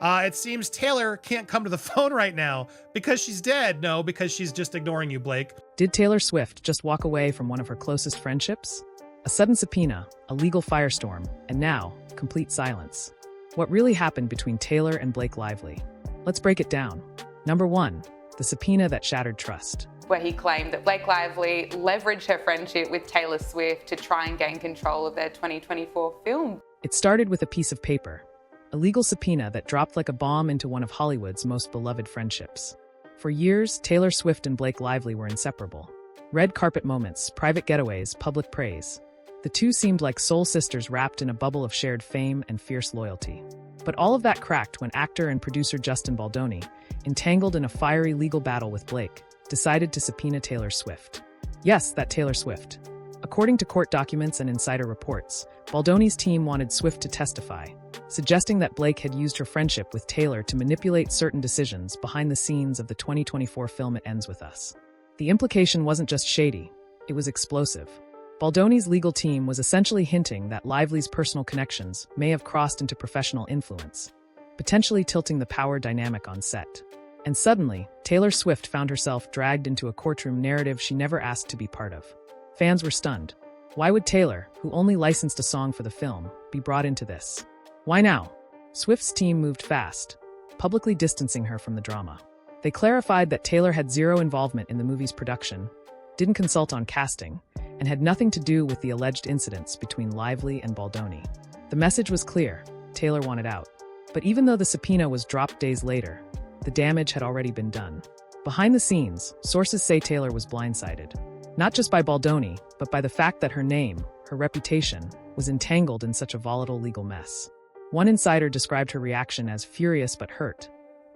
It seems Taylor can't come to the phone right now because she's dead. No, because she's just ignoring you, Blake. Did Taylor Swift just walk away from one of her closest friendships? A sudden subpoena, a legal firestorm, and now, complete silence. What really happened between Taylor and Blake Lively? Let's break it down. Number 1, the subpoena that shattered trust. Where he claimed that Blake Lively leveraged her friendship with Taylor Swift to try and gain control of their 2024 film. It started with a piece of paper, a legal subpoena that dropped like a bomb into one of Hollywood's most beloved friendships. For years, Taylor Swift and Blake Lively were inseparable. Red carpet moments, private getaways, public praise. The two seemed like soul sisters wrapped in a bubble of shared fame and fierce loyalty. But all of that cracked when actor and producer Justin Baldoni, entangled in a fiery legal battle with Blake, decided to subpoena Taylor Swift. Yes, that Taylor Swift. According to court documents and insider reports, Baldoni's team wanted Swift to testify, suggesting that Blake had used her friendship with Taylor to manipulate certain decisions behind the scenes of the 2024 film It Ends With Us. The implication wasn't just shady, it was explosive. Baldoni's legal team was essentially hinting that Lively's personal connections may have crossed into professional influence, potentially tilting the power dynamic on set. And suddenly, Taylor Swift found herself dragged into a courtroom narrative she never asked to be part of. Fans were stunned. Why would Taylor, who only licensed a song for the film, be brought into this? Why now? Swift's team moved fast, publicly distancing her from the drama. They clarified that Taylor had zero involvement in the movie's production, didn't consult on casting, and had nothing to do with the alleged incidents between Lively and Baldoni. The message was clear: Taylor wanted out. But even though the subpoena was dropped days later, the damage had already been done. Behind the scenes, sources say Taylor was blindsided. Not just by Baldoni, but by the fact that her name, her reputation, was entangled in such a volatile legal mess. One insider described her reaction as furious but hurt,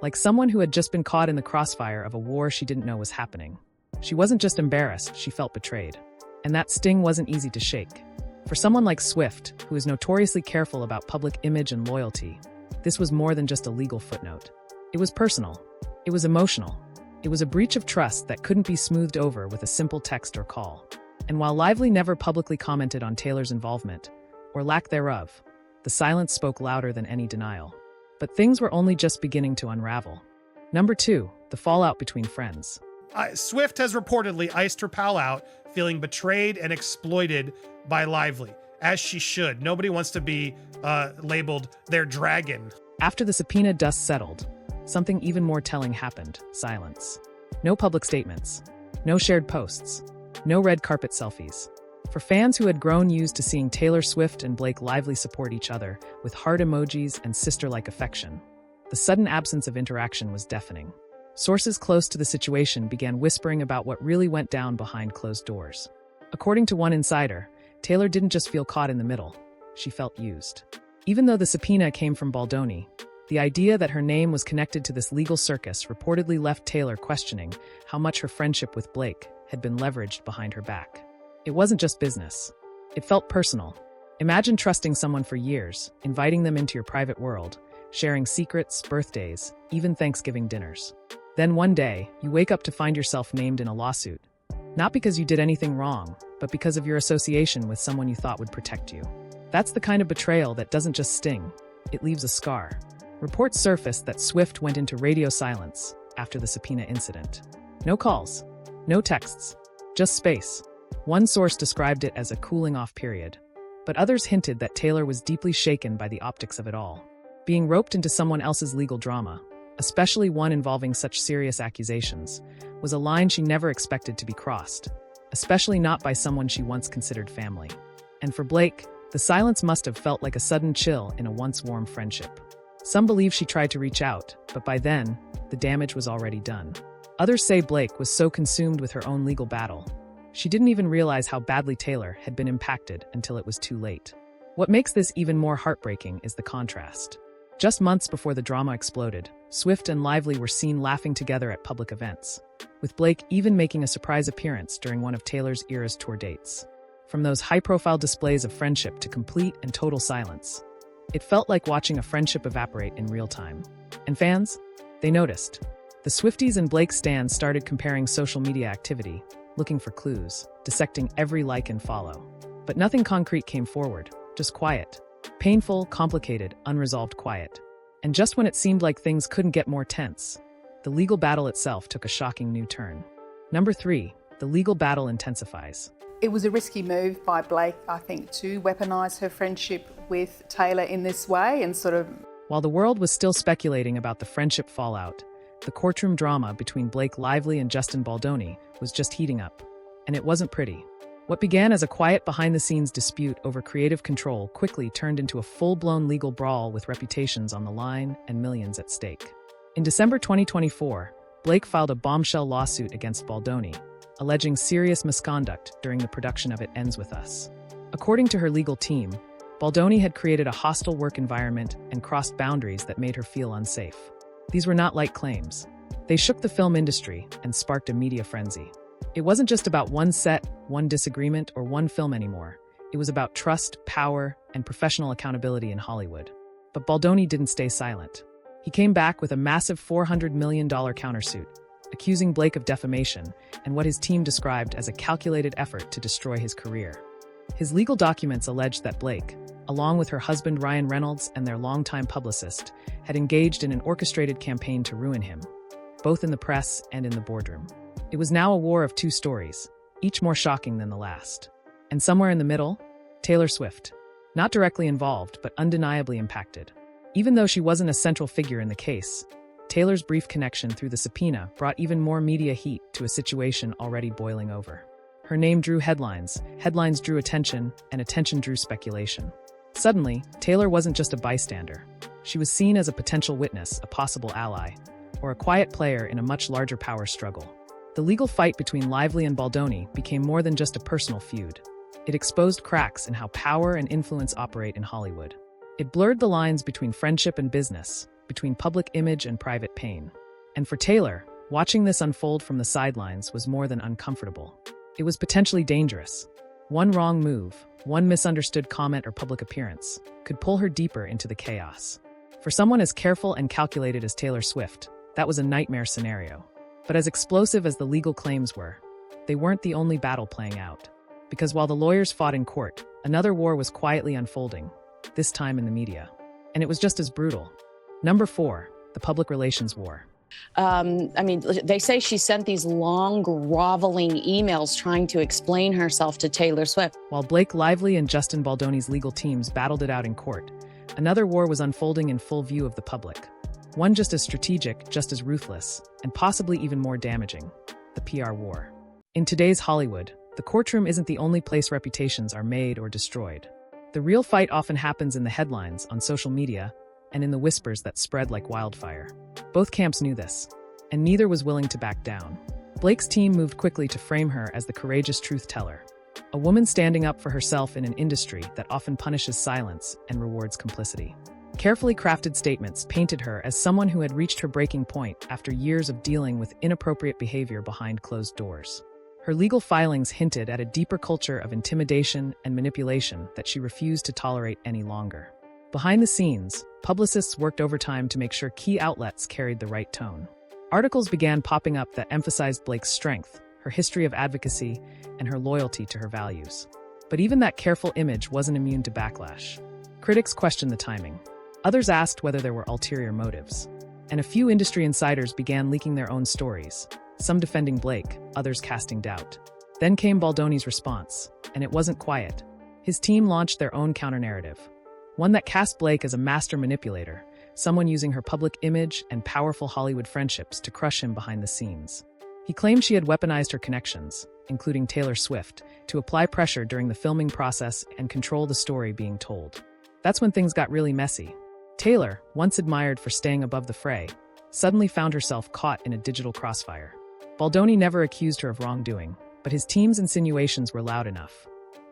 like someone who had just been caught in the crossfire of a war she didn't know was happening. She wasn't just embarrassed, she felt betrayed. And that sting wasn't easy to shake. For someone like Swift, who is notoriously careful about public image and loyalty, this was more than just a legal footnote. It was personal. It was emotional. It was a breach of trust that couldn't be smoothed over with a simple text or call. And while Lively never publicly commented on Taylor's involvement, or lack thereof, the silence spoke louder than any denial. But things were only just beginning to unravel. Number 2, the fallout between friends. Swift has reportedly iced her pal out, feeling betrayed and exploited by Lively, as she should. Nobody wants to be labeled their dragon. After the subpoena dust settled, something even more telling happened: silence. No public statements, no shared posts, no red carpet selfies. For fans who had grown used to seeing Taylor Swift and Blake Lively support each other with heart emojis and sister-like affection, the sudden absence of interaction was deafening. Sources close to the situation began whispering about what really went down behind closed doors. According to one insider, Taylor didn't just feel caught in the middle, she felt used. Even though the subpoena came from Baldoni, the idea that her name was connected to this legal circus reportedly left Taylor questioning how much her friendship with Blake had been leveraged behind her back. It wasn't just business. It felt personal. Imagine trusting someone for years, inviting them into your private world, sharing secrets, birthdays, even Thanksgiving dinners. Then one day, you wake up to find yourself named in a lawsuit. Not because you did anything wrong, but because of your association with someone you thought would protect you. That's the kind of betrayal that doesn't just sting, it leaves a scar. Reports surfaced that Swift went into radio silence after the subpoena incident. No calls, no texts, just space. One source described it as a cooling-off period, but others hinted that Taylor was deeply shaken by the optics of it all. Being roped into someone else's legal drama, especially one involving such serious accusations, was a line she never expected to be crossed, especially not by someone she once considered family. And for Blake, the silence must have felt like a sudden chill in a once warm friendship. Some believe she tried to reach out, but by then, the damage was already done. Others say Blake was so consumed with her own legal battle, she didn't even realize how badly Taylor had been impacted until it was too late. What makes this even more heartbreaking is the contrast. Just months before the drama exploded, Swift and Lively were seen laughing together at public events, with Blake even making a surprise appearance during one of Taylor's Eras tour dates. From those high-profile displays of friendship to complete and total silence, it felt like watching a friendship evaporate in real time. And fans? They noticed. The Swifties and Blake stans started comparing social media activity, looking for clues, dissecting every like and follow. But nothing concrete came forward, just quiet. Painful, complicated, unresolved quiet. And just when it seemed like things couldn't get more tense, the legal battle itself took a shocking new turn. Number 3, the legal battle intensifies. It was a risky move by Blake, I think, to weaponise her friendship with Taylor in this way and sort of... While the world was still speculating about the friendship fallout, the courtroom drama between Blake Lively and Justin Baldoni was just heating up. And it wasn't pretty. What began as a quiet behind-the-scenes dispute over creative control quickly turned into a full-blown legal brawl with reputations on the line and millions at stake. In December 2024, Blake filed a bombshell lawsuit against Baldoni, alleging serious misconduct during the production of It Ends With Us. According to her legal team, Baldoni had created a hostile work environment and crossed boundaries that made her feel unsafe. These were not light claims. They shook the film industry and sparked a media frenzy. It wasn't just about one set, one disagreement, or one film anymore. It was about trust, power, and professional accountability in Hollywood. But Baldoni didn't stay silent. He came back with a massive $400 million countersuit, accusing Blake of defamation and what his team described as a calculated effort to destroy his career. His legal documents alleged that Blake, along with her husband Ryan Reynolds and their longtime publicist, had engaged in an orchestrated campaign to ruin him, both in the press and in the boardroom. It was now a war of two stories, each more shocking than the last. And somewhere in the middle, Taylor Swift. Not directly involved, but undeniably impacted. Even though she wasn't a central figure in the case, Taylor's brief connection through the subpoena brought even more media heat to a situation already boiling over. Her name drew headlines, headlines drew attention, and attention drew speculation. Suddenly, Taylor wasn't just a bystander. She was seen as a potential witness, a possible ally, or a quiet player in a much larger power struggle. The legal fight between Lively and Baldoni became more than just a personal feud. It exposed cracks in how power and influence operate in Hollywood. It blurred the lines between friendship and business, between public image and private pain. And for Taylor, watching this unfold from the sidelines was more than uncomfortable. It was potentially dangerous. One wrong move, one misunderstood comment or public appearance, could pull her deeper into the chaos. For someone as careful and calculated as Taylor Swift, that was a nightmare scenario. But as explosive as the legal claims were, they weren't the only battle playing out. Because while the lawyers fought in court, another war was quietly unfolding, this time in the media. And it was just as brutal. Number 4, the public relations war. They say she sent these long, groveling emails trying to explain herself to Taylor Swift. While Blake Lively and Justin Baldoni's legal teams battled it out in court, another war was unfolding in full view of the public. One just as strategic, just as ruthless, and possibly even more damaging, the PR war. In today's Hollywood, the courtroom isn't the only place reputations are made or destroyed. The real fight often happens in the headlines, on social media, and in the whispers that spread like wildfire. Both camps knew this, and neither was willing to back down. Blake's team moved quickly to frame her as the courageous truth teller, a woman standing up for herself in an industry that often punishes silence and rewards complicity. Carefully crafted statements painted her as someone who had reached her breaking point after years of dealing with inappropriate behavior behind closed doors. Her legal filings hinted at a deeper culture of intimidation and manipulation that she refused to tolerate any longer. Behind the scenes, publicists worked overtime to make sure key outlets carried the right tone. Articles began popping up that emphasized Blake's strength, her history of advocacy, and her loyalty to her values. But even that careful image wasn't immune to backlash. Critics questioned the timing. Others asked whether there were ulterior motives. And a few industry insiders began leaking their own stories, some defending Blake, others casting doubt. Then came Baldoni's response, and it wasn't quiet. His team launched their own counter-narrative, one that cast Blake as a master manipulator, someone using her public image and powerful Hollywood friendships to crush him behind the scenes. He claimed she had weaponized her connections, including Taylor Swift, to apply pressure during the filming process and control the story being told. That's when things got really messy. Taylor, once admired for staying above the fray, suddenly found herself caught in a digital crossfire. Baldoni never accused her of wrongdoing, but his team's insinuations were loud enough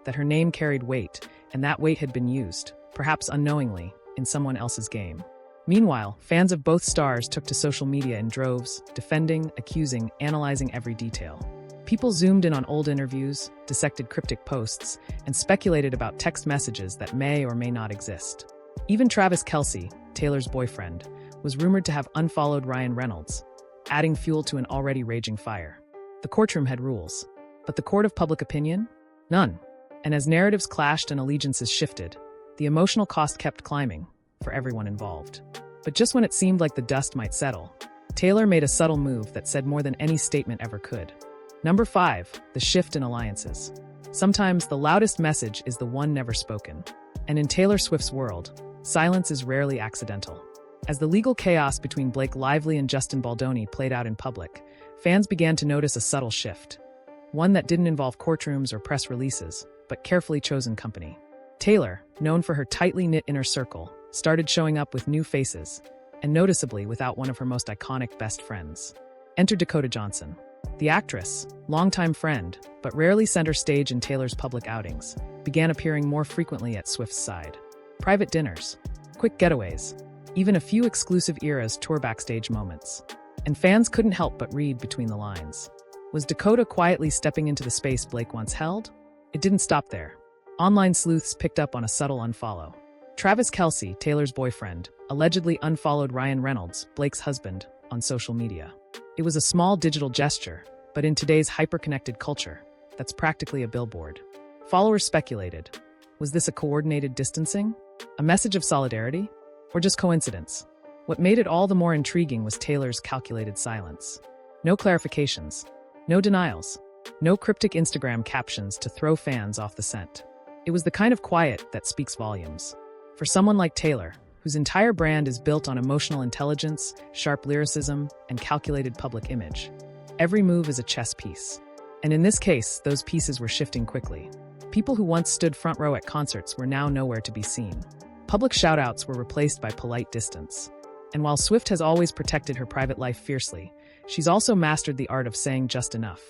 that her name carried weight, and that weight had been used, perhaps unknowingly, in someone else's game. Meanwhile, fans of both stars took to social media in droves, defending, accusing, analyzing every detail. People zoomed in on old interviews, dissected cryptic posts, and speculated about text messages that may or may not exist. Even Travis Kelce, Taylor's boyfriend, was rumored to have unfollowed Ryan Reynolds, adding fuel to an already raging fire. The courtroom had rules, but the court of public opinion? None. And as narratives clashed and allegiances shifted, the emotional cost kept climbing for everyone involved. But just when it seemed like the dust might settle, Taylor made a subtle move that said more than any statement ever could. Number 5, the shift in alliances. Sometimes the loudest message is the one never spoken. And in Taylor Swift's world, silence is rarely accidental. As the legal chaos between Blake Lively and Justin Baldoni played out in public, fans began to notice a subtle shift. One that didn't involve courtrooms or press releases, but carefully chosen company. Taylor, known for her tightly knit inner circle, started showing up with new faces, and noticeably without one of her most iconic best friends. Enter Dakota Johnson. The actress, longtime friend, but rarely center stage in Taylor's public outings, began appearing more frequently at Swift's side. Private dinners, quick getaways, even a few exclusive Eras tour backstage moments. And fans couldn't help but read between the lines. Was Dakota quietly stepping into the space Blake once held? It didn't stop there. Online sleuths picked up on a subtle unfollow. Travis Kelce, Taylor's boyfriend, allegedly unfollowed Ryan Reynolds, Blake's husband, on social media. It was a small digital gesture, but in today's hyper-connected culture, that's practically a billboard. Followers speculated, was this a coordinated distancing? A message of solidarity? Or just coincidence? What made it all the more intriguing was Taylor's calculated silence. No clarifications, no denials, no cryptic Instagram captions to throw fans off the scent. It was the kind of quiet that speaks volumes. For someone like Taylor, whose entire brand is built on emotional intelligence, sharp lyricism, and calculated public image, every move is a chess piece. And in this case, those pieces were shifting quickly. People who once stood front row at concerts were now nowhere to be seen. Public shout-outs were replaced by polite distance. And while Swift has always protected her private life fiercely, she's also mastered the art of saying just enough,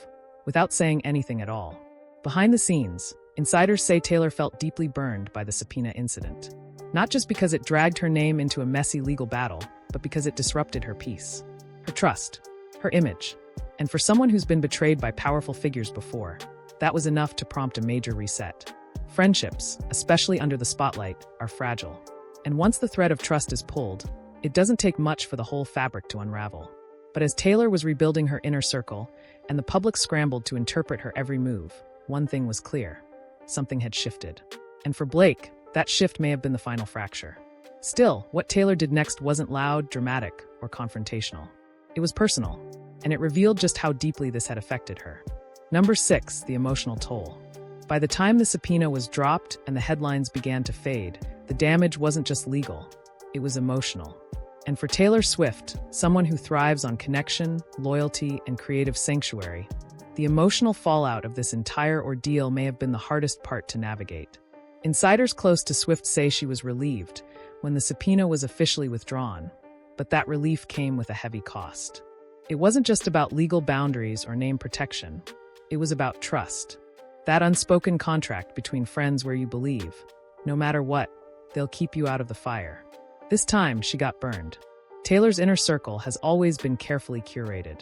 without saying anything at all. Behind the scenes, insiders say Taylor felt deeply burned by the subpoena incident. Not just because it dragged her name into a messy legal battle, but because it disrupted her peace, her trust, her image. And for someone who's been betrayed by powerful figures before, that was enough to prompt a major reset. Friendships, especially under the spotlight, are fragile. And once the thread of trust is pulled, it doesn't take much for the whole fabric to unravel. But as Taylor was rebuilding her inner circle, and the public scrambled to interpret her every move, one thing was clear. Something had shifted. And for Blake, that shift may have been the final fracture. Still, what Taylor did next wasn't loud, dramatic, or confrontational. It was personal, and it revealed just how deeply this had affected her. Number 6, the emotional toll. By the time the subpoena was dropped and the headlines began to fade, the damage wasn't just legal, it was emotional. And for Taylor Swift, someone who thrives on connection, loyalty, and creative sanctuary, the emotional fallout of this entire ordeal may have been the hardest part to navigate. Insiders close to Swift say she was relieved when the subpoena was officially withdrawn, but that relief came with a heavy cost. It wasn't just about legal boundaries or name protection. It was about trust. That unspoken contract between friends where you believe, no matter what, they'll keep you out of the fire. This time, she got burned. Taylor's inner circle has always been carefully curated.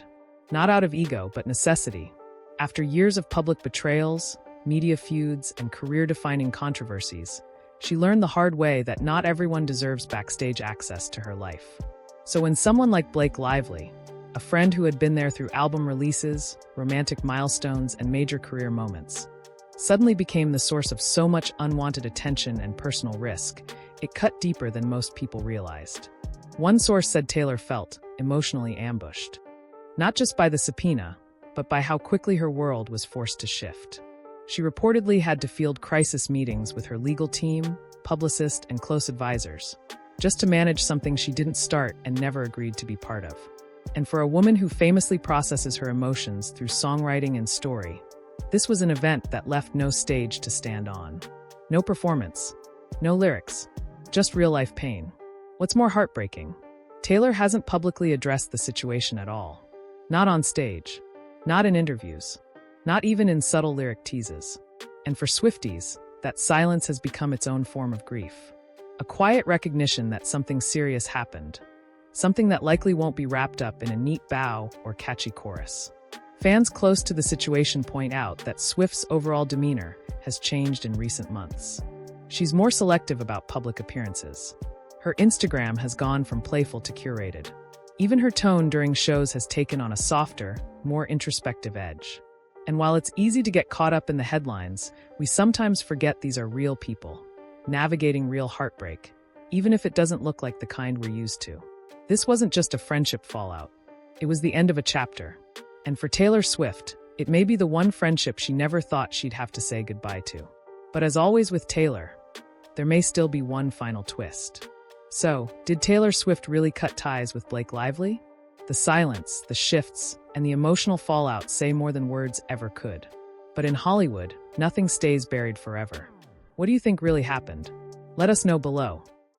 Not out of ego, but necessity. After years of public betrayals, media feuds, and career-defining controversies, she learned the hard way that not everyone deserves backstage access to her life. So when someone like Blake Lively, a friend who had been there through album releases, romantic milestones, and major career moments, suddenly became the source of so much unwanted attention and personal risk, it cut deeper than most people realized. One source said Taylor felt emotionally ambushed, not just by the subpoena, but by how quickly her world was forced to shift. She reportedly had to field crisis meetings with her legal team, publicist, and close advisors, just to manage something she didn't start and never agreed to be part of. And for a woman who famously processes her emotions through songwriting and story, this was an event that left no stage to stand on. No performance, no lyrics, just real-life pain. What's more heartbreaking, Taylor hasn't publicly addressed the situation at all. Not on stage, not in interviews, not even in subtle lyric teases. And for Swifties, that silence has become its own form of grief. A quiet recognition that something serious happened, something that likely won't be wrapped up in a neat bow or catchy chorus. Fans close to the situation point out that Swift's overall demeanor has changed in recent months. She's more selective about public appearances. Her Instagram has gone from playful to curated. Even her tone during shows has taken on a softer, more introspective edge. And while it's easy to get caught up in the headlines, we sometimes forget these are real people, navigating real heartbreak, even if it doesn't look like the kind we're used to. This wasn't just a friendship fallout. It was the end of a chapter. And for Taylor Swift, it may be the one friendship she never thought she'd have to say goodbye to. But as always with Taylor, there may still be one final twist. So, did Taylor Swift really cut ties with Blake Lively? The silence, the shifts, and the emotional fallout say more than words ever could. But in Hollywood, nothing stays buried forever. What do you think really happened? Let us know below.